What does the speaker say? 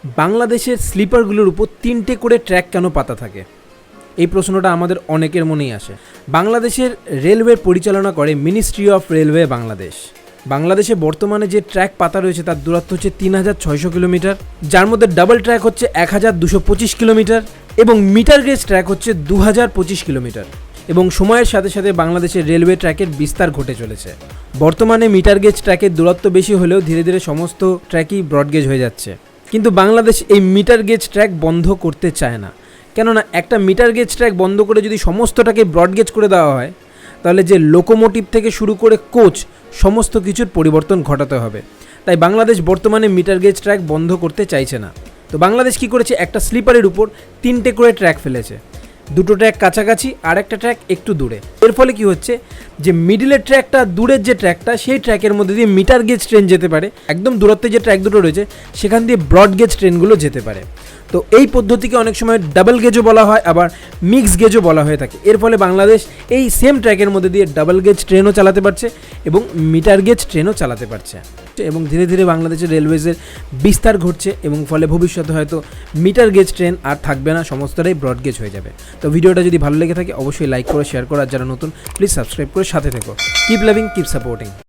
বাংলাদেশের স্লিপারগুলোর উপর 3টে করে ট্র্যাক কেন পাতা থাকে? এই প্রশ্নটা আমাদের অনেকের মনেই আসে। বাংলাদেশের রেলওয়ে পরিচালনা করে মিনিস্ট্রি অফ রেলওয়ে বাংলাদেশ। বাংলাদেশে বর্তমানে যে ট্র্যাক পাতা রয়েছে তার দূরত্ব হচ্ছে 3600 কিলোমিটার, যার মধ্যে ডাবল ট্র্যাক হচ্ছে 1225 কিলোমিটার এবং মিটার গেজ ট্র্যাক হচ্ছে 2025 কিলোমিটার। এবং সময়ের সাথে সাথে বাংলাদেশের রেলওয়ে ট্র্যাকের বিস্তার ঘটে চলেছে। বর্তমানে মিটার গেজ ট্র্যাকের দূরত্ব বেশি হলেও ধীরে ধীরে সমস্ত ট্র্যাকই ব্রডগেজ হয়ে যাচ্ছে। কিন্তু বাংলাদেশ এই মিটার গেজ ট্র্যাক বন্ধ করতে চায় না, কেননা একটা মিটার গেজ ট্র্যাক বন্ধ করে যদি সমস্তটাকে ব্রডগেজ করে দেওয়া হয় তাহলে যে লোকোমোটিভ থেকে শুরু করে কোচ সমস্ত কিছুর পরিবর্তন ঘটাতে হবে। তাই বাংলাদেশ বর্তমানে মিটার গেজ ট্র্যাক বন্ধ করতে চাইছে না। তো বাংলাদেশ কি করেছে, একটা স্লিপারের উপর 3টে করে ট্র্যাক ফেলেছে। 2টো ট্র্যাক কাছাকাছি আর একটা ট্র্যাক একটু দূরে। এর ফলে কি হচ্ছে যে মিডিলের ট্র্যাকটা, দূরের যে ট্র্যাকটা, সেই ট্র্যাকের মধ্যে দিয়ে মিটার গেজ ট্রেন যেতে পারে। একদম দূরত্বে যে ট্র্যাক দুটো রয়েছে সেখান দিয়ে ব্রড গেজ ট্রেনগুলো যেতে পারে। তো এই পদ্ধতিকে অনেক সময় ডাবল গেজও বলা হয়, আবার মিক্স গেজও বলা হয়ে থাকে। এর ফলে বাংলাদেশ এই সেম ট্র্যাকের মধ্যে দিয়ে ডাবল গেজ ট্রেনও চালাতে পারছে এবং মিটার গেজ ট্রেনও চালাতে পারছে। এবং ধীরে ধীরে বাংলাদেশের রেলওয়েজের বিস্তার ঘটছে এবং ফলে ভবিষ্যতে হয়তো মিটার গেজ ট্রেন আর থাকবে না, সমস্তটাই ব্রড গেজ হয়ে যাবে। তো ভিডিওটা যদি ভালো লেগে থাকে অবশ্যই লাইক করে শেয়ার করো, আর যারা নতুন প্লিজ সাবস্ক্রাইব করে সাথে থেকো। Keep loving, keep supporting.